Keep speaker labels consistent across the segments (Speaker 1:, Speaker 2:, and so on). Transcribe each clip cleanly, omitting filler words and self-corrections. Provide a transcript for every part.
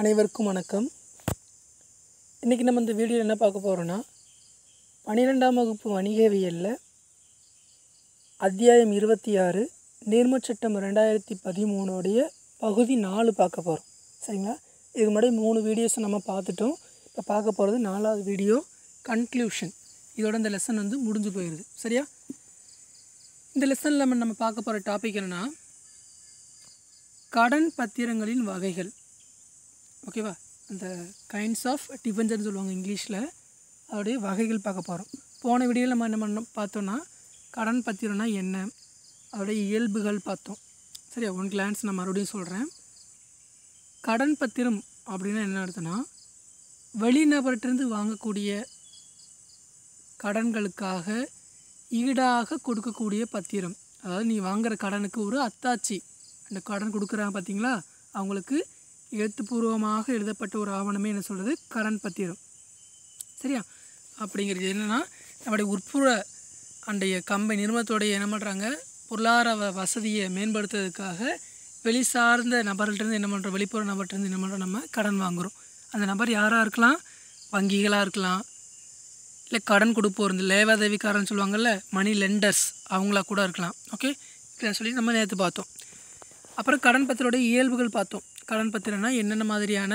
Speaker 1: அனைவருக்கும் வணக்கம். இன்றைக்கி நம்ம இந்த வீடியோவில் என்ன பார்க்க போகிறோன்னா 12ஆம் வகுப்பு வணிகவியலில் அத்தியாயம் 26 நீர்மச் சட்டம் 2013 பகுதி 4 பார்க்க போகிறோம். சரிங்களா? இதுக்கு முன்னாடி 3 வீடியோஸை நம்ம பார்த்துட்டோம். இப்போ பார்க்க போகிறது 4வது வீடியோ கன்க்ளூஷன். இதோட இந்த லெசன் முடிஞ்சு போயிடுது. சரியா? இந்த லெசனில் நம்ம பார்க்க போகிற டாபிக் என்னென்னா கடன் பத்திரங்களின் வகைகள். ஓகேவா? அந்த கைண்ட்ஸ் ஆஃப் டிபெஞ்சர்னு சொல்லுவாங்க இங்கிலீஷில். அதோடைய வகைகள் பார்க்க போகிறோம். போன வீடியோவில் நம்ம என்ன பண்ணோம் பார்த்தோன்னா கடன் பத்திரம்னா என்ன, அதோடைய இயல்புகள் பார்த்தோம். சரியா? ஒன் கிளான்ஸ் நான் மறுபடியும் சொல்கிறேன். கடன் பத்திரம் அப்படின்னா என்ன அர்த்தம்னா வெளிநபர்கிட்டருந்து வாங்கக்கூடிய கடன்களுக்காக ஈடாக கொடுக்கக்கூடிய பத்திரம். அதாவது நீ வாங்குகிற கடனுக்கு ஒரு அத்தாட்சி, அந்த கடன் கொடுக்குறாங்க பார்த்தீங்களா, அவங்களுக்கு எழுத்துப்பூர்வமாக எழுதப்பட்ட ஒரு ஆவணமே என்ன சொல்கிறது, கடன் பத்திரம். சரியா? அப்படிங்கிறது என்னென்னா நம்முடைய உட்புற அண்டைய கம்பெனி நிறுவனத்தோடைய என்ன பண்ணுறாங்க, பொருளாதார வசதியை மேம்படுத்துறதுக்காக வெளி சார்ந்த நபர்கள்ட்டேருந்து என்ன பண்ணுறோம், வெளிப்புற நபர்கிட்டருந்து என்ன பண்ணுறோம், நம்ம கடன் வாங்குகிறோம். அந்த நபர் யாராக இருக்கலாம், வங்கிகளாக இருக்கலாம், இல்லை கடன் கொடுப்போர் இந்த லேவாதேவிக்காரன்னு சொல்லுவாங்கள்ல, மணி லெண்டர்ஸ், அவங்களா கூட இருக்கலாம். ஓகே, இப்படி சொல்லி நம்ம நேற்று பார்த்தோம். அப்புறம் கடன் பத்திரோடைய இயல்புகள் பார்த்தோம். கடன் பத்திரம்னா என்னென்ன மாதிரியான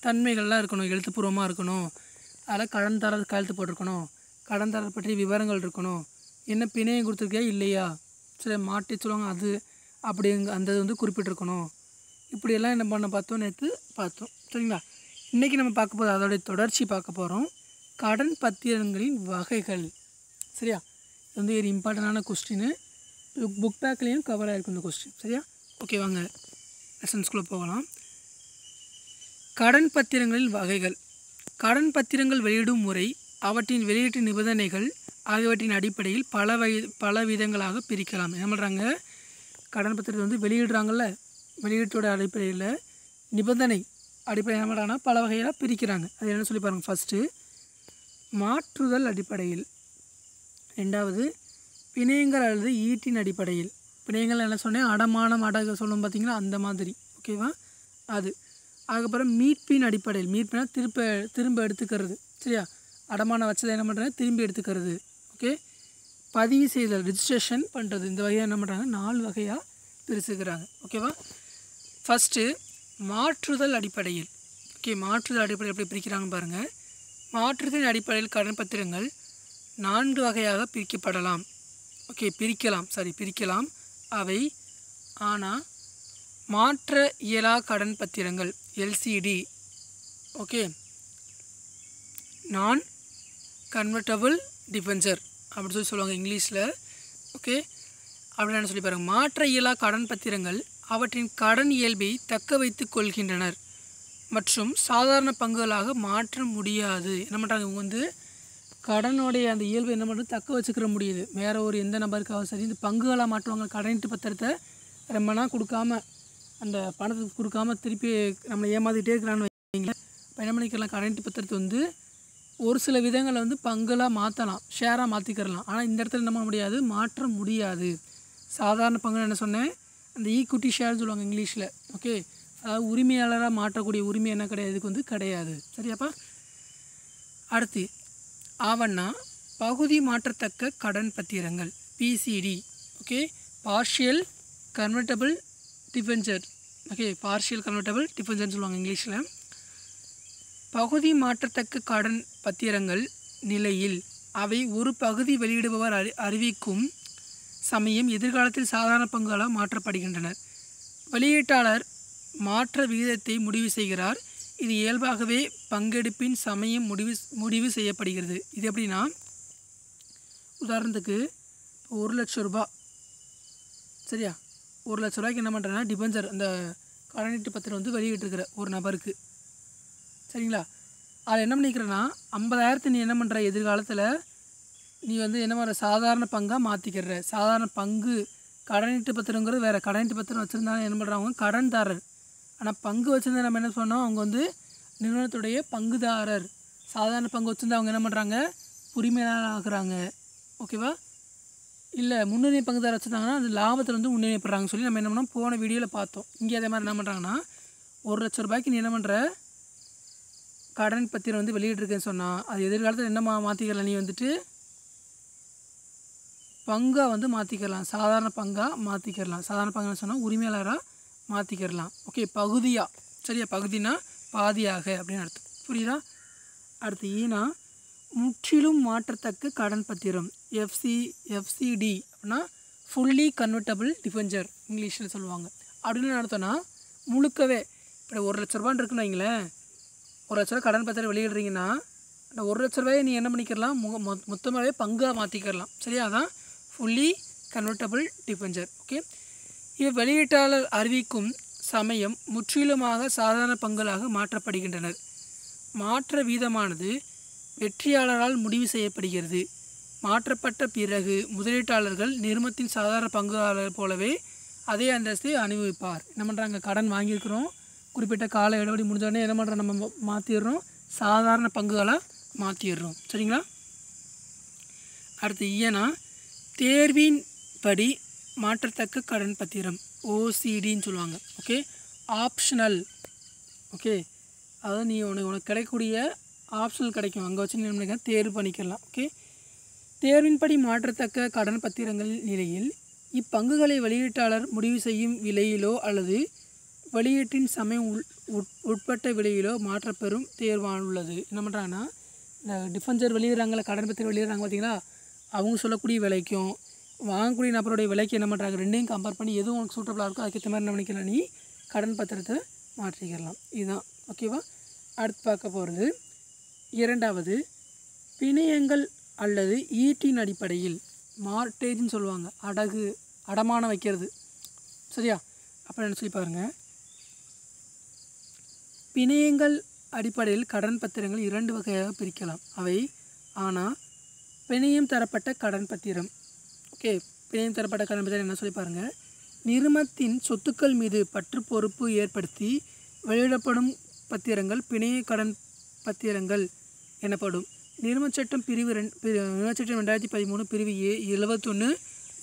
Speaker 1: தன்மைகள்லாம் இருக்கணும், எழுத்துப்பூர்வமாக இருக்கணும், அதில் கடன் தரது கையெழுத்து போட்டிருக்கணும், கடன் தரது பற்றிய விவரங்கள் இருக்கணும், என்ன பிணையம் கொடுத்துருக்கியா இல்லையா, சரி மாட்டி சொல்லுவாங்க அது அப்படிங்க அந்த இது குறிப்பிட்டிருக்கணும். இப்படியெல்லாம் என்ன பண்ண பார்த்தோம், நேற்று பார்த்தோம். சரிங்களா? இன்றைக்கி நம்ம பார்க்க போது அதோடைய தொடர்ச்சி பார்க்க போகிறோம். கடன் பத்திரங்களின் வகைகள். சரியா? இது ஒரு இம்பார்ட்டண்டான கொஸ்டின். புக் பேக்லேயும் கவர் ஆகிருக்கும் இந்த கொஸ்டின். சரியா? ஓகே, வாங்க லெசன்ஸ்குள்ளே போகலாம். கடன் பத்திரங்களின் வகைகள். கடன் பத்திரங்கள் வெளியிடும் முறை, அவற்றின் வெளியீட்டு நிபந்தனைகள் ஆகியவற்றின் அடிப்படையில் பல விதங்களாக பிரிக்கலாம். என்ன பண்ணுறாங்க, கடன் பத்திரத்தை வெளியிடுறாங்கள்ல, வெளியீட்டோட அடிப்படையில் நிபந்தனை அடிப்படையில் என்ன பண்ணுறாங்கன்னா பல வகையாக பிரிக்கிறாங்க. அது என்ன சொல்லி பாருங்கள். ஃபஸ்ட்டு மாற்றுதல் அடிப்படையில், ரெண்டாவது பிணையங்கள் அல்லது ஈட்டின் அடிப்படையில். பிணையங்கள் என்ன சொன்னேன், அடமானம் அடகு சொல்லணும் பார்த்தீங்களா, அந்த மாதிரி. ஓகேவா? அது அதுக்கப்புறம் மீட்பின் அடிப்படையில். மீட்பினா திரும்ப எடுத்துக்கிறது. சரியா? அடமானம் வச்சதை என்ன பண்ணுறாங்க, திரும்பி எடுத்துக்கிறது. ஓகே, பதிவு செய்தல், ரிஜிஸ்ட்ரேஷன் பண்ணுறது. இந்த வகையாக என்ன பண்ணுறாங்க, 4 வகையாக பிரிச்சுக்கிறாங்க. ஓகேவா? ஃபஸ்ட்டு மாற்றுதல் அடிப்படையில். ஓகே, மாற்றுதல் அடிப்படையில் எப்படி பிரிக்கிறாங்க பாருங்கள். மாற்றுதலின் அடிப்படையில் கடன் பத்திரங்கள் 4 வகையாக பிரிக்கப்படலாம். ஓகே, பிரிக்கலாம். அவை ஆனால் மாற்ற இயலா கடன் பத்திரங்கள், எல்சிடி. ஓகே, நான் கன்வெர்ட்டபிள் டிபெஞ்சர் அப்படி சொல்லுவாங்க இங்கிலீஷில். ஓகே, அப்படின்னு சொல்லி பாருங்கள். மாற்ற இயலா கடன் பத்திரங்கள் அவற்றின் கடன் இயல்பை தக்க வைத்து கொள்கின்றனர் மற்றும் சாதாரண பங்குகளாக மாற்ற முடியாது. என்ன பண்ணுறாங்க, இவங்க கடனுடைய அந்த இயல்பு என்ன பண்ணுறது, தக்க வச்சுக்கிற முடியுது. வேறு ஒரு எந்த நபருக்காக சரி இந்த பங்குகளாக மாற்றுவாங்க. கடனீட்டு பத்திரத்தை ரொம்ப நாள் கொடுக்காம, அந்த பணத்துக்கு கொடுக்காம திருப்பி நம்மளை ஏமாற்றிட்டே இருக்கிறான்னு வைங்களேன். இப்போ என்ன பண்ணிக்கலாம், கடனீட்டு பத்திரத்தை ஒரு சில விதங்களை பங்குகளாக மாற்றலாம், ஷேராக மாற்றிக்கிறலாம். ஆனால் இந்த இடத்துல என்ன பண்ண முடியாது, மாற்ற முடியாது. சாதாரண பங்குன்னு என்ன சொன்னேன், அந்த ஈக்விட்டி ஷேர்னு சொல்லுவாங்க இங்கிலீஷில். ஓகே, அதாவது உரிமையாளராக மாற்றக்கூடிய உரிமை என்ன கிடையாது, இதுக்கு கிடையாது. சரியாப்பா? அடுத்து ஆவண்ணா பகுதி மாற்றத்தக்க கடன் பத்திரங்கள், PCD. Okay, partial convertible debenture. Okay, partial convertible டிபெஞ்சர்னு சொல்லுவாங்க இங்கிலீஷில். பகுதி மாற்றத்தக்க கடன் பத்திரங்கள் நிலையில் அவை ஒரு பகுதி வெளியிடுபவர் அறிவிக்கும் சமயம் எதிர்காலத்தில் சாதாரண பங்குகளாக மாற்றப்படுகின்றனர். வெளியீட்டாளர் மாற்ற விகிதத்தை முடிவு செய்கிறார். இது இயல்பாகவே பங்கெடுப்பின் சமயம் முடிவு செய்யப்படுகிறது. இது எப்படின்னா, உதாரணத்துக்கு 1 லட்ச ரூபா. சரியா? 1 லட்ச ரூபாய்க்கு என்ன பண்ணுறேன்னா டிபெஞ்சர், அந்த கடனீட்டு பத்திரம் வெளியிட்டிருக்கிற ஒரு நபருக்கு. சரிங்களா? அதில் என்ன பண்ணிக்கிறேன்னா 50,000 நீ என்ன பண்ணுற, எதிர்காலத்தில் நீ என்ன பண்ணுற, சாதாரண பங்காக மாற்றிக்கிற. சாதாரண பங்கு கடனீட்டு பத்திரங்கிறது வேறு. கடனீட்டு பத்திரம் வச்சுருந்தாலும் என்ன பண்ணுறாங்க, கடன்தாரர். ஆனால் பங்கு வச்சுருந்தா நம்ம என்ன சொன்னோம், அவங்க நிறுவனத்துடைய பங்குதாரர். சாதாரண பங்கு வச்சுருந்தா அவங்க என்ன பண்ணுறாங்க, உரிமையாளர் ஆகுறாங்க. ஓகேவா? இல்லை முன்னுரிமை பங்குதாரர் வச்சுருந்தாங்கன்னா அது லாபத்தில் முன்னுரிமைப்படுறாங்கன்னு சொல்லி நம்ம என்ன பண்ணோம், போன வீடியோவில் பார்த்தோம். இங்கே அதே மாதிரி என்ன பண்ணுறாங்கன்னா ரூ. 1,00,000 நீ என்ன பண்ணுற கடன் பத்திரம் வந்து வெளியிட்டிருக்கேன்னு சொன்னால் அது எதிர்காலத்தில் என்ன மாற்றிக்கலாம், நீ வந்துட்டு பங்காக வந்து மாற்றிக்கலாம், சாதாரண பங்காக மாற்றிக்கிறலாம். சாதாரண பங்குன்னு சொன்னால் உரிமையாளராக மாற்றிக்கிறலாம். ஓகே, பகுதியாக, சரியா, பகுதினா பாதியாக அப்படின்னு அர்த்தம், புரியுதா? அடுத்து ஈனா முற்றிலும் மாற்றத்தக்க கடன் பத்திரம், எஃப்சிடி அப்படின்னா ஃபுல்லி கன்வெர்ட்டபிள் டிஃபெஞ்சர் இங்கிலீஷில் சொல்லுவாங்க. அப்படின்னு என்ன அர்த்தம்னா முழுக்கவே இப்போ ரூ. 1,00,000 இருக்குன்னு வைங்களேன், ரூ. 1,00,000 கடன் பத்திரம் வெளியிடுறீங்கன்னா அந்த ரூ. 1,00,000 நீ என்ன பண்ணிக்கிறலாம், மொத்தமாகவே பங்காக மாற்றிக்கிறலாம். சரியா, அதான் ஃபுல்லி கன்வெர்ட்டபிள் டிஃபெஞ்சர். ஓகே, இவை வெளியீட்டாளர் அறிவிக்கும் சமயம் முற்றிலுமாக சாதாரண பங்குகளாக மாற்றப்படுகின்றனர். மாற்ற வீதமானது வெற்றியாளரால் முடிவு செய்யப்படுகிறது. மாற்றப்பட்ட பிறகு முதலீட்டாளர்கள் நிறுவனத்தின் சாதாரண பங்குதாரர் போலவே அதே அந்தஸ்தை அனுபவிப்பார். என்ன பண்ணுறாங்க, கடன் வாங்கியிருக்கிறோம், குறிப்பிட்ட கால இடைவெளி முடிஞ்சோடனே என்ன பண்ணுறோம், நம்ம மாற்றிடுறோம், சாதாரண பங்குகளாக மாற்றிடுறோம். சரிங்களா? அடுத்து ஏன்னா தேர்வின் படி மாற்றத்தக்க கடன் பத்திரம் ஓசிடின்னு சொல்லுவாங்க. Okay, optional. ஓகே, அதாவது நீ உனக்கு கிடைக்கக்கூடிய ஆப்ஷனல் கிடைக்கும், அங்கே வச்சு நீ தேர்வு பண்ணிக்கலாம். ஓகே, தேர்வின்படி மாற்றத்தக்க கடன் பத்திரங்கள் நிலையில் இப்பங்குகளை வெளியீட்டாளர் முடிவு செய்யும் விலையிலோ அல்லது வெளியீட்டின் சமயம் உட்பட்ட விலையிலோ மாற்றப்பெறும் தேர்வானுள்ளது. என்ன பண்ணுறாங்கன்னா, இந்த டிஃபென்சர் வெளியிடுறாங்கள, கடன் பத்திரம் வெளியிடுறாங்க பார்த்தீங்களா, அவங்க சொல்லக்கூடிய விலைக்கும் வாங்கக்கூடிய நபருடைய விலைக்கு என்ன பண்ணுறாங்க, ரெண்டையும் கம்பேர் பண்ணி எதுவும் உனக்கு சூட்டபுளாக இருக்கோ அதுக்கேற்ற மாதிரி என்ன பண்ணிக்கலாம், நீ கடன் பத்திரத்தை மாற்றிக்கலாம். இதுதான். ஓகேவா? அடுத்து பார்க்க போகிறது இரண்டாவது, பிணையங்கள் அல்லது ஈட்டின் அடிப்படையில் மார்டேஜ்னு சொல்லுவாங்க, அடமானம் வைக்கிறது. சரியா? அப்புறம் என்ன சொல்லி பாருங்கள், பிணையங்கள் அடிப்படையில் கடன் பத்திரங்கள் 2 வகையாக பிரிக்கலாம். அவை ஆனால் பிணையம் தரப்பட்ட கடன் பத்திரம். ஓகே, பிணையம் தரப்பட்ட கடன் பத்திரம் என்ன சொல்லி பாருங்கள், நிறுவனத்தின் சொத்துக்கள் மீது பற்று பொறுப்பு ஏற்படுத்தி வெளியிடப்படும் பத்திரங்கள் பிணைய கடன் பத்திரங்கள் எனப்படும். நிறுவனச் சட்டம் பிரிவு 2013 பிரிவு 71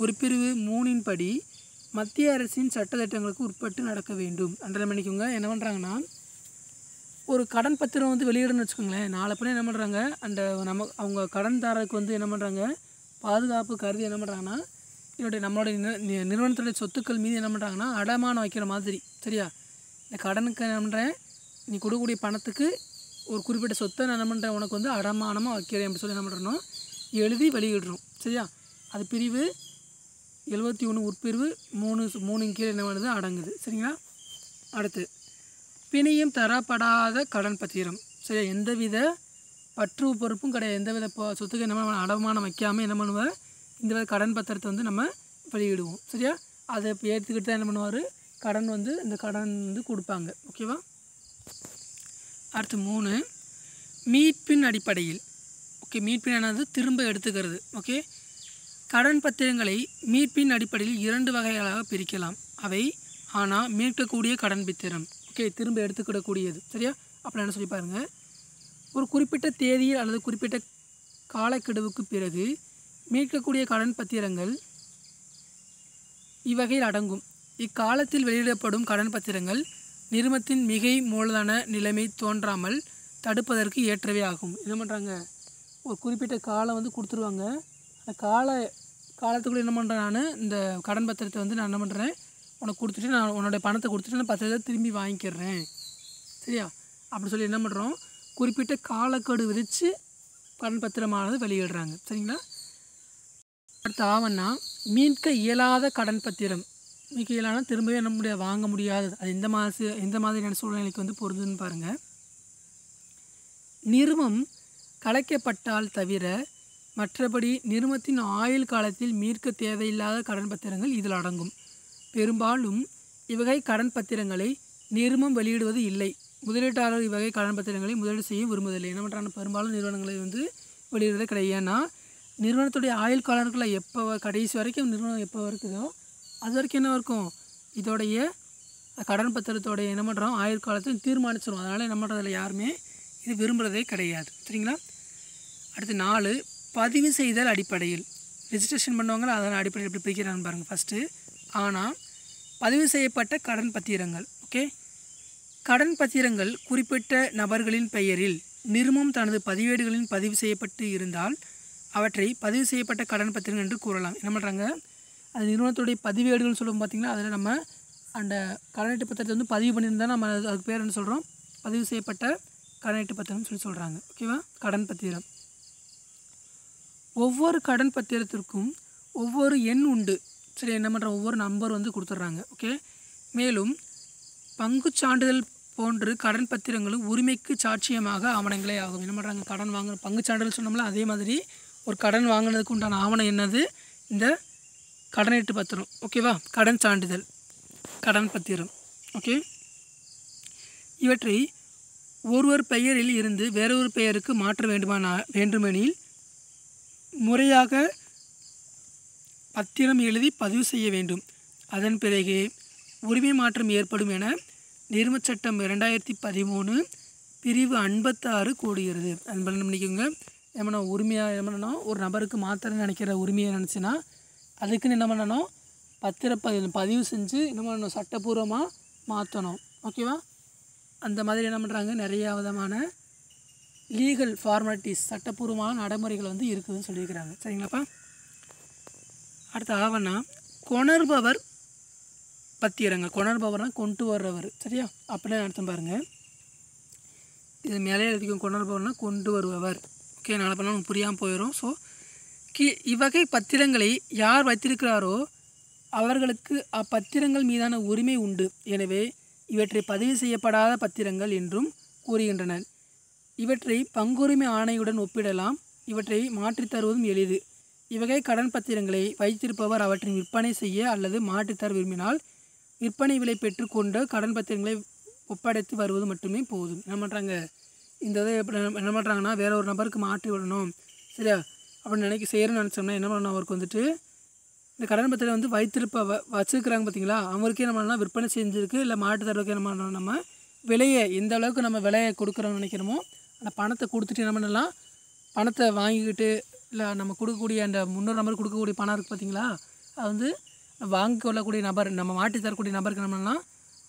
Speaker 1: உட்பிரிவு 3 படி மத்திய அரசின் சட்டத்திட்டங்களுக்கு உட்பட்டு நடக்க வேண்டும். அண்டர்லைன் பண்ணிக்கோங்க. என்ன பண்ணுறாங்கன்னா, ஒரு கடன் பத்திரம் வந்து வெளியிடணும்னு வச்சுக்கோங்களேன், நாளை பின்னே என்ன பண்ணுறாங்க, அந்த அவங்க கடன்தாரருக்கு வந்து என்ன பண்ணுறாங்க, பாதுகாப்பு கருதி என்ன பண்ணுறாங்கன்னா, நம்மளுடைய நிறுவனத்துடைய சொத்துக்கள் மீது என்ன பண்ணுறாங்கன்னா அடமானம் வைக்கிற மாதிரி. சரியா? இந்த கடனுக்கு என்ன பண்ணுறேன், நீ கொடுக்கக்கூடிய பணத்துக்கு ஒரு குறிப்பிட்ட சொத்தை நான் என்ன பண்ணுறேன், உனக்கு வந்து அடமானமாக வைக்கிறேன் அப்படி சொல்லி என்ன பண்ணுறோம், எழுதி வெளியிடுறோம். சரியா? அது பிரிவு 71 உட்பிரிவு 3 கீழே என்ன பண்ணுது, அடங்குது. சரிங்களா? அடுத்து பிணையம் தரப்படாத கடன் பத்திரம். சரியா? எந்தவித பற்று பொறுப்பும் கிடையாது, எந்தவித சொத்துக்கு என்ன அடமானம் வைக்காமல் என்ன பண்ணுவார், இந்த கடன் பத்திரத்தை வந்து நம்ம வெளியிடுவோம். சரியா? அதை ஏற்றுக்கிட்டு தான் என்ன பண்ணுவார், கடன் வந்து இந்த கடன் வந்து கொடுப்பாங்க. ஓகேவா? அடுத்து 3, மீட்பின் அடிப்படையில். ஓகே, மீட்பின் என்னது, திரும்ப எடுத்துக்கிறது. ஓகே, கடன் பத்திரங்களை மீட்பின் அடிப்படையில் 2 வகைகளாக பிரிக்கலாம். அவை ஆனால் மீட்கக்கூடிய கடன் பத்திரம். ஓகே, திரும்ப எடுத்துக்கிடக்கூடியது. சரியா? அப்புறம் என்ன சொல்லி பாருங்கள், ஒரு குறிப்பிட்ட தேதியில் அல்லது குறிப்பிட்ட காலக்கெடுவுக்கு பிறகு மீட்கக்கூடிய கடன் பத்திரங்கள் இவ்வகையில் அடங்கும். இக்காலத்தில் வெளியிடப்படும் கடன் பத்திரங்கள் நிறுவனத்தின் மிகை மூலதன நிலைமை தோன்றாமல் தடுப்பதற்கு ஏற்றவே ஆகும். என்ன பண்ணுறாங்க, ஒரு குறிப்பிட்ட காலம் வந்து கொடுத்துருவாங்க, அந்த காலத்துக்குள்ளே என்ன பண்ணுறேன், நான் இந்த கடன் பத்திரத்தை வந்து நான் என்ன பண்ணுறேன், உனக்கு கொடுத்துட்டு நான் உன்னோடைய பணத்தை கொடுத்துட்டு நான் பத்திரத்தை திரும்பி வாங்கிக்கிறேன். சரியா? அப்படி சொல்லி என்ன பண்ணுறோம், குறிப்பிட்ட காலக்கெடு விதித்து கடன் பத்திரமானது வெளியிடுறாங்க. சரிங்களா? அடுத்த ஆவணா மீட்க இயலாத கடன் பத்திரம். மீட்க இயலாத திரும்பவே என்ன முடியாது, வாங்க முடியாது. அது எந்த மாதிரியான சூழ்நிலைக்கு வந்து பொருந்துன்னு பாருங்கள். நிறுவனம் கலைக்கப்பட்டால் தவிர மற்றபடி நிறுவனத்தின் ஆயுள் காலத்தில் மீட்க தேவையில்லாத கடன் பத்திரங்கள் இதில் அடங்கும். பெரும்பாலும் இவ்வகை கடன் பத்திரங்களை நிறுவனம் வெளியிடுவது இல்லை. முதலீட்டாளர் இவ்வகை கடன் பத்திரங்களை முதலீடு செய்ய விரும்புவதில்லை. என்ன பண்ணுறாங்க, பெரும்பாலும் நிறுவனங்களை வந்து வெளியிடுறதே கிடையாது. ஏன்னா நிறுவனத்துடைய ஆயுள் காலங்களில் எப்போ கடைசி வரைக்கும் நிறுவனம் எப்போ இருக்குதோ அது வரைக்கும் என்ன இருக்கும், இதோடைய கடன் பத்திரத்தோடைய என்ன பண்ணுறோம் ஆயுள் காலத்தை தீர்மானிச்சிடும். அதனால் என்ன பண்ணுறதில்ல, யாருமே இது விரும்புகிறதே கிடையாது. சரிங்களா? அடுத்து 4, பதிவு செய்தல் அடிப்படையில். ரெஜிஸ்ட்ரேஷன் பண்ணுவாங்க, அதன் அடிப்படையில் எப்படி பிரிக்கிறான்னு பாருங்கள். ஃபஸ்ட்டு ஆனால் பதிவு செய்யப்பட்ட கடன் பத்திரங்கள். ஓகே, கடன் பத்திரங்கள் குறிப்பிட்ட நபர்களின் பெயரில் நிறுவனம் தனது பதிவேடுகளில் பதிவு செய்யப்பட்டு இருந்தால் அவற்றை பதிவு செய்யப்பட்ட கடன் பத்திரங்கள் என்று கூறலாம். என்ன பண்ணுறாங்க, அது நிறுவனத்துடைய பதிவேடுகள் சொல்லுவோம் பார்த்திங்களா, அதில் நம்ம அந்த கடனீட்டு பத்திரத்தை வந்து பதிவு பண்ணியிருந்தால் நம்ம அதுக்கு பேர் என்ன சொல்கிறோம், பதிவு செய்யப்பட்ட கடனீட்டு பத்திரம்னு சொல்லி சொல்கிறாங்க. ஓகேவா, கடன் பத்திரம். ஒவ்வொரு கடன் பத்திரத்திற்கும் ஒவ்வொரு எண் உண்டு. சரி, என்ன பண்ணுறோம், ஒவ்வொரு நம்பர் வந்து கொடுத்துட்றாங்க. ஓகே, மேலும் பங்கு சான்றிதழ் போன்று கடன் பத்திரங்களும் உரிமைக்கு சாட்சியமாக ஆவணங்களே ஆகும். என்ன பண்ணுறாங்க, கடன் வாங்க பங்கு சான்றிதழ் சொன்னோம்ல, அதே மாதிரி ஒரு கடன் வாங்கினதுக்கு உண்டான ஆவணம் என்னது, இந்த கடனீட்டு பத்திரம். ஓகேவா, கடன் சான்றிதழ், கடன் பத்திரம். ஓகே, இவற்றை ஒருவர் பெயரில் இருந்து வேறொரு பெயருக்கு மாற்ற வேண்டுமெனில் முறையாக பத்திரம் எழுதி பதிவு செய்ய வேண்டும். அதன் பிறகு உரிமை மாற்றம் ஏற்படும் என நிறுவனச் சட்டம் 2013 பிரிவு 56 கூறுகிறது. அது பண்ணிக்கோங்க. என்ன உரிமையாக என்ன பண்ணணும், ஒரு நபருக்கு மாத்திரம் நினைக்கிற உரிமையை நினச்சின்னா அதுக்குன்னு என்ன பண்ணணும், பதிவு செஞ்சு என்ன பண்ணணும், சட்டப்பூர்வமாக மாற்றணும். ஓகேவா, அந்த மாதிரி என்ன பண்ணுறாங்க, நிறையா விதமான லீகல் ஃபார்மாலிட்டிஸ், சட்டப்பூர்வமான நடைமுறைகள் வந்து இருக்குதுன்னு சொல்லியிருக்கிறாங்க. சரிங்களாப்பா. அடுத்த ஆவணா கொணர்பவர் பத்திரங்கள். கொணர்பவர்னால் கொண்டு வர்றவர். சரியா, அப்படியே அர்த்தம் பாருங்கள். இது மேலே எழுதிக்கும், கொணர்பவர்னால் கொண்டு வருபவர். ஓகே, நாளை பண்ணால் நமக்கு புரியாமல் போயிடும். ஸோ இவ்வகை பத்திரங்களை யார் வைத்திருக்கிறாரோ அவர்களுக்கு அப்பத்திரங்கள் மீதான உரிமை உண்டு. எனவே இவற்றை பதிவு செய்யப்படாத பத்திரங்கள் என்றும் கூறுகின்றனர். இவற்றை பங்குரிமை ஆணையுடன் ஒப்பிடலாம். இவற்றை மாற்றித் தருவதும் எளிது. இவ்வகை கடன் பத்திரங்களை வைத்திருப்பவர் அவற்றின் விற்பனை செய்ய அல்லது மாற்றித்தர விரும்பினால் விற்பனை விலை பெற்றுக்கொண்டு கடன் பத்திரங்களை ஒப்படைத்து வருவது மட்டுமே போதும். என்ன பண்ணுறாங்க, இந்த இதை என்ன பண்ணுறாங்கன்னா, வேற ஒரு நபருக்கு மாற்றி விடணும், சரியா, அப்படின்னு செய்யணும்னு நினச்சோம்னா என்ன பண்ணணும், அவருக்கு வந்துட்டு இந்த கடன் பத்திரம் வந்து வச்சுருக்கிறாங்க பார்த்தீங்களா, அவங்களுக்கே என்ன பண்ணலாம், விற்பனை செஞ்சுருக்கு இல்லை மாட்டு தருவதுக்கு என்ன பண்ணணும், நம்ம விலையை எந்த அளவுக்கு நம்ம விலையை கொடுக்குறோம்னு நினைக்கிறோமோ அந்த பணத்தை கொடுத்துட்டு என்ன பண்ணலாம், பணத்தை வாங்கிக்கிட்டு இல்லை நம்ம கொடுக்கக்கூடிய அந்த முன்னொரு நபருக்கு கொடுக்கக்கூடிய பணம் இருக்குது பார்த்தீங்களா, அது வந்து வாங்கி கொள்ளக்கூடிய நபர், நம்ம மாட்டி தரக்கூடிய நபருக்கு என்ன பண்ணலாம்,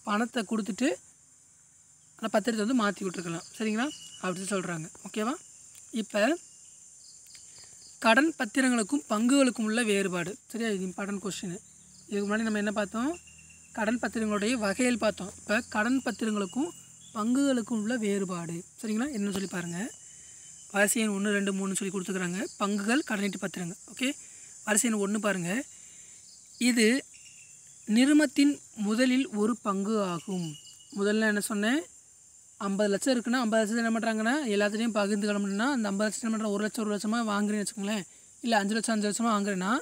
Speaker 1: பணத்தை கொடுத்துட்டு அந்த பத்திரத்தை வந்து மாற்றி விட்டுருக்கலாம். சரிங்களா, அப்படின்னு சொல்கிறாங்க. ஓகேவா, இப்போ கடன் பத்திரங்களுக்கும் பங்குகளுக்கும் உள்ள வேறுபாடு. சரியா, இது இம்பார்ட்டன்ட் கொஸ்டின். இதுக்கு முன்னாடி நம்ம என்ன பார்த்தோம், கடன் பத்திரங்களுடைய வகையில் பார்த்தோம். இப்போ கடன் பத்திரங்களுக்கும் பங்குகளுக்கும் உள்ள வேறுபாடு. சரிங்களா, என்னன்னு சொல்லி பாருங்கள். வரிசை எண் 1, 2, 3 சொல்லி கொடுத்துக்கிறாங்க. பங்குகள், கடனீட்டு பத்திரங்கள். ஓகே, வரிசை எண் 1 பாருங்கள். இது நிறுவனத்தின் முதலில் ஒரு பங்கு ஆகும். முதல்ல என்ன சொன்னேன், 50 லட்சம் இருக்குன்னா 50 லட்சத்தை என்ன பண்ணுறாங்கன்னா எல்லாத்துலேயும் பகிர்ந்து கிளம்புனா அந்த 50 லட்சம் என்ன பண்ணுறோம், 1 லட்சம் 1 லட்சமாக வாங்குறேன்னு வச்சுக்கோங்களேன். இல்லை 5 லட்சம் 5 லட்சமாக வாங்குறேன்னா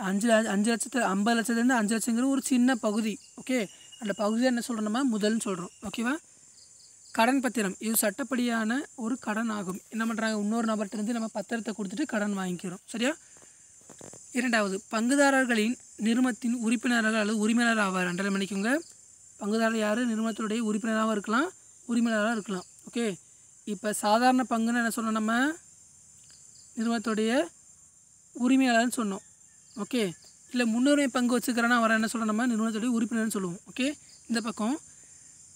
Speaker 1: 5 லட்சத்து 50 லட்சத்துலேருந்து 5 லட்சங்கிற ஒரு சின்ன பகுதி. ஓகே, அந்த பகுதியை என்ன சொல்கிறோம், நம்ம முதல்னு சொல்கிறோம். ஓகேவா, கடன் பத்திரம் இது சட்டப்படியான ஒரு கடன் ஆகும். என்ன பண்ணுறாங்க, இன்னொரு நபர்கிட்டருந்து நம்ம பத்திரத்தை கொடுத்துட்டு கடன் வாங்கிக்கிறோம். சரியா. இரண்டாவது, பங்குதாரர்களின் நிறுவனத்தின் உறுப்பினர்கள் அல்லது உரிமையாளர் ஆவார். அண்டலை பண்ணிக்கோங்க. பங்குதாரர் யார், நிறுவனத்துடைய உறுப்பினராகவும் இருக்கலாம், உரிமையாளராக இருக்கலாம். ஓகே, இப்போ சாதாரண பங்குன்னு என்ன சொன்னோம், நம்ம நிறுவனத்துடைய உரிமையாளர்னு சொன்னோம். ஓகே, இல்லை முன்னுரிமை பங்கு வச்சுக்கிறேன்னா அவரை என்ன சொல்கிறோம், நம்ம நிறுவனத்துடைய உறுப்பினர்னு சொல்லுவோம். ஓகே, இந்த பக்கம்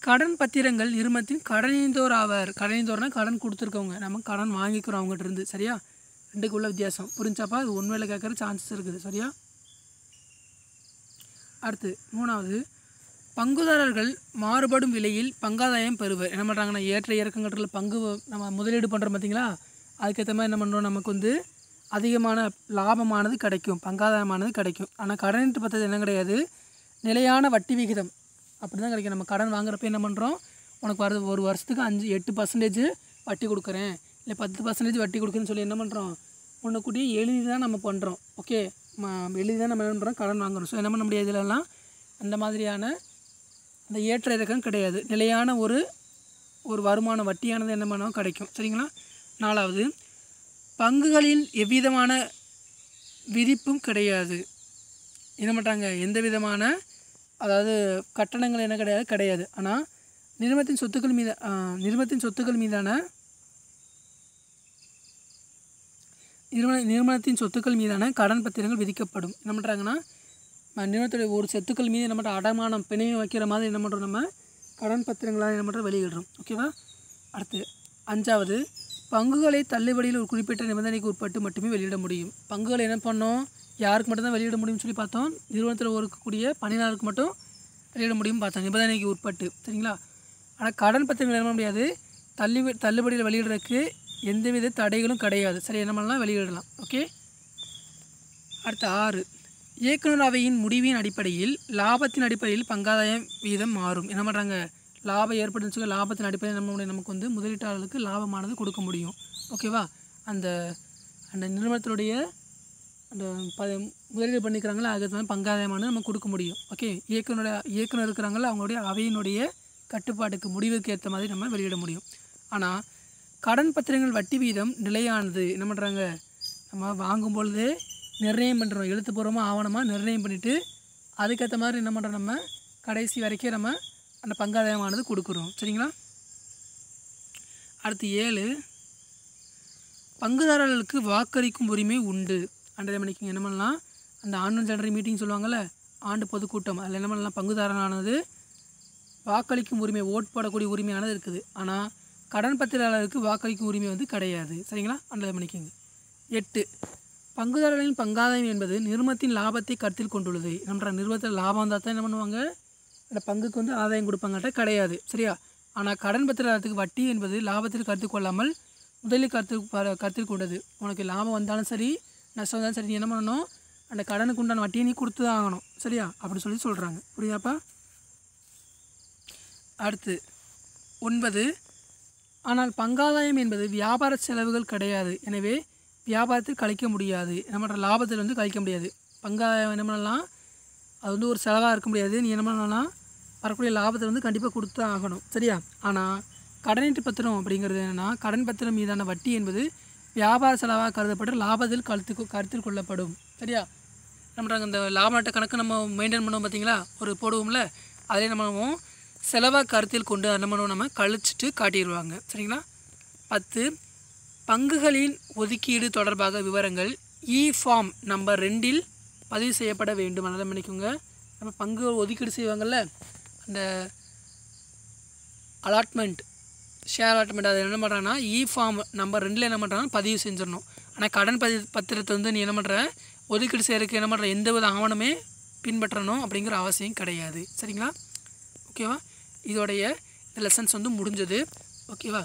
Speaker 1: கடன் பத்திரங்கள் நிறுவனத்தின் கடனீந்தோர் ஆவார். கடனீந்தோர்னால் கடன் கொடுத்துருக்கவங்க, நம்ம கடன் வாங்கிக்கிறோம் அவங்ககிட்ட இருந்து. சரியா, ரெண்டுக்குள்ள வித்தியாசம் புரிஞ்சாப்பா, அது உண்மையில் கேட்குற சான்சஸ் இருக்குது. சரியா. அடுத்து மூணாவது, பங்குதாரர்கள் மாறுபடும் விலையில் பங்காதாயம் பெறுவர். என்ன பண்ணுறாங்கன்னா, ஏற்ற இறக்கங்கட்டில் பங்கு நம்ம முதலீடு பண்ணுறோம் பார்த்தீங்களா, அதுக்கேற்ற மாதிரி என்ன பண்ணுறோம், நமக்கு வந்து அதிகமான லாபமானது கிடைக்கும், பங்காதாயமானது கிடைக்கும். ஆனால் கடனீட்டு பத்திரத்தில் என்ன கிடையாது, நிலையான வட்டி விகிதம் அப்படி தான் கிடைக்கும். நம்ம கடன் வாங்குறப்ப என்ன பண்ணுறோம், உனக்கு வருது ஒரு வருஷத்துக்கு 8% வட்டி கொடுக்குறேன், இல்லை 10% வட்டி கொடுக்குறேன்னு சொல்லி என்ன பண்ணுறோம், முன்னக்கூட்டியே எழுதி தான் நம்ம பண்ணுறோம். ஓகே, எழுதி தான் நம்ம என்ன பண்ணுறோம், கடன் வாங்குகிறோம். ஸோ என்ன பண்ண முடியாது, இதிலெல்லாம் அந்த மாதிரியான அந்த ஏற்ற இறக்கம் கிடையாது. நிலையான ஒரு வருமான வட்டியானது என்ன பண்ணோம் கிடைக்கும். சரிங்களா. நாலாவது, பங்குகளில் எவ்விதமான விதிப்பும் கிடையாது. என்ன பண்ணுறாங்க, எந்த விதமான அதாவது கட்டணங்கள் என்ன கிடையாது. ஆனால் நிறுவனத்தின் சொத்துக்கள் மீதான கடன் பத்திரங்கள் விதிக்கப்படும். என்ன பண்ணுறாங்கன்னா, நிறுவனத்துடைய ஒரு சொத்துக்கள் மீது என்ன பண்ணுற அடமானம் பிணையம் வைக்கிற மாதிரி என்ன பண்ணுறோம், நம்ம கடன் பத்திரங்களாக என்ன பண்ணுறோம் வெளியிடுறோம். ஓகேவா? அடுத்து 5வது, பங்குகளை தள்ளுபடியில் ஒரு குறிப்பிட்ட நிபந்தனைக்கு உட்பட்டு மட்டுமே வெளியிட முடியும். பங்குகளை என்ன பண்ணோம், யாருக்கு மட்டும்தான் வெளியிட முடியும்னு சொல்லி பார்த்தோம். நிறுவனத்தில் இருக்கக்கூடிய பணியாளருக்கு மட்டும் வெளியிட முடியும்னு பார்த்தோம், நிபந்தனைக்கு உட்பட்டு. சரிங்களா? ஆனால் கடன் பத்திரங்கள் என்ன பண்ண முடியாது, தள்ளுபடியில் வெளியிடுறதுக்கு எந்தவித தடைகளும் கிடையாது. சரி, என்ன பண்ணலாம், வெளியிடலாம். ஓகே. அடுத்து 6, இயக்குனர் அவையின் முடிவின் அடிப்படையில் லாபத்தின் அடிப்படையில் பங்காதாயம் வீதம் மாறும். என்ன பண்ணுறாங்க, லாபம் ஏற்படுன்னு சொல்லி லாபத்தின் அடிப்படையில் நமக்கு வந்து முதலீட்டாளர்களுக்கு லாபமானது கொடுக்க முடியும். ஓகேவா? அந்த அந்த நிறுவனத்தினுடைய அந்த முதலீடு பண்ணிக்கிறாங்களோ அதுக்கு வந்து பங்காதாயமானது நம்ம கொடுக்க முடியும். ஓகே. இயக்குனர் இருக்கிறாங்களோ அவங்களுடைய அவையினுடைய கட்டுப்பாட்டுக்கு முடிவுக்கு ஏற்ற மாதிரி நம்ம வெளியிட முடியும். ஆனால் கடன் பத்திரங்கள் வட்டி வீதம் நிலையானது. என்ன பண்ணுறாங்க, நம்ம வாங்கும் பொழுதே நிர்ணயம் பண்ணுறோம், எழுத்துப்பூர்வமாக ஆவணமாக நிர்ணயம் பண்ணிவிட்டு அதுக்கேற்ற மாதிரி என்ன பண்ணுறோம், நம்ம கடைசி வரைக்கும் நம்ம அந்த பங்காதாயமானது கொடுக்குறோம். சரிங்களா? அடுத்து 7, பங்குதாரர்களுக்கு வாக்களிக்கும் உரிமை உண்டு. அன்றைய மணிக்கு என்ன பண்ணலாம், அந்த ஆண்டு ஜெனரல் மீட்டிங் சொல்லுவாங்கள்ல, ஆண்டு பொதுக்கூட்டம், அதில் என்ன பண்ணலாம், பங்குதாரனானது வாக்களிக்கும் உரிமை, ஓட் போடக்கூடிய உரிமையானது இருக்குது. ஆனால் கடன் பத்திரங்களுக்கு வாக்களிக்கும் உரிமை வந்து கிடையாது. சரிங்களா? அன்றைய மணிக்குங்க. 8, பங்குதாரர்களின் பங்காதாயம் என்பது நிறுவனத்தின் லாபத்தை கருத்தில் கொண்டுள்ளது. நம்ம நிறுவனத்தில் லாபம் வந்தால் தான் என்ன பண்ணுவாங்க, அந்த பங்குக்கு வந்து ஆதாயம் கொடுப்பாங்கட்ட கிடையாது. சரியா? ஆனால் கடன் பத்திரத்துக்கு வட்டி என்பது லாபத்தில் கருத்தில் கொள்ளாமல் முதலில் கருத்தில் கொண்டது. உனக்கு லாபம் வந்தாலும் சரி நஷ்டம் வந்தாலும் சரி, நீ என்ன பண்ணணும், அந்த கடனுக்கு உண்டான வட்டியை நீ கொடுத்து தான் ஆகணும். சரியா? அப்படி சொல்லி சொல்கிறாங்க. புரியுதாப்பா? அடுத்து 9, ஆனால் பங்காதாயம் என்பது வியாபார செலவுகள் கிடையாது. எனவே வியாபாரத்தில் கழிக்க முடியாது. என்ன பண்ணுற, லாபத்தில் வந்து கழிக்க முடியாது. பங்காதாயம் என்ன பண்ணலாம், அது வந்து ஒரு செலவாக இருக்க முடியாது. நீ என்ன பண்ணலாம், வரக்கூடிய லாபத்தை வந்து கண்டிப்பாக கொடுத்து ஆகணும். சரியா? ஆனால் கடனீட்டு பத்திரம் அப்படிங்கிறது என்னென்னா, கடன் பத்திரம் மீதான வட்டி என்பது வியாபார செலவாக கருதப்பட்டு லாபத்தில் கருத்தில் கொள்ளப்படும். சரியா? என்ன பண்ணுறாங்க, இந்த லாப நட்ட கணக்கு நம்ம மெயின்டைன் பண்ணுவோம் பார்த்தீங்களா, ஒரு போடுவோம்ல, அதிலே நம்ம பண்ணுவோம் செலவாக கருத்தில் கொண்டு என்ன பண்ணுவோம், நம்ம கழிச்சிட்டு காட்டிடுவாங்க. சரிங்களா? 10, பங்குகளின் ஒதுக்கீடு தொடர்பாக விவரங்கள் ஃபார்ம் நம்பர் 2 பதிவு செய்யப்பட வேண்டும். அதை பண்ணிக்கோங்க. நம்ம பங்கு ஒதுக்கீடு செய்வாங்கள்ல, அந்த அலாட்மெண்ட், ஷேர் அலாட்மெண்ட், அதை என்ன பண்ணுறாங்கன்னா ஃபார்ம் நம்பர் 2 என்ன பண்ணுறாங்கன்னா பதிவு செஞ்சிடணும். ஆனால் கடன் பத்திரத்தை வந்து நீ என்ன பண்ணுற, ஒதுக்கீடு செய்கிறதுக்கு என்ன பண்ணுற, எந்த வித ஆவணமே பின்பற்றணும் அப்படிங்கிற அவசியம் கிடையாது. சரிங்களா? ஓகேவா? இதோடைய இந்த லெசன்ஸ் வந்து முடிஞ்சது. ஓகேவா?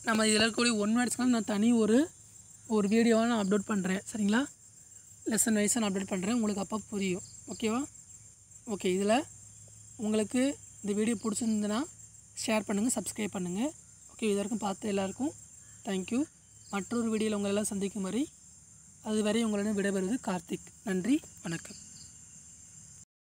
Speaker 1: நம்ம இதில் இருக்கக்கூடிய 1 வேர்ட்ஸ்லாம் நான் தனி ஒரு வீடியோவாக நான் அப்லோட் பண்ணுறேன். சரிங்களா? லெசன் வைஸாக நான் அப்லோட் பண்ணுறேன், உங்களுக்கு அப்போ புரியும். ஓகேவா? ஓகே. இதில் உங்களுக்கு இந்த வீடியோ பிடிச்சிருந்ததுன்னா ஷேர் பண்ணுங்கள், சப்ஸ்கிரைப் பண்ணுங்கள். ஓகே. இது வரைக்கும் பார்த்த எல்லாருக்கும் தேங்க்யூ. மற்றொரு வீடியோவில் உங்களெல்லாம் சந்திக்கும் வரை அதுவரை உங்களிடம் விடைபெறுவது கார்த்திக். நன்றி, வணக்கம்.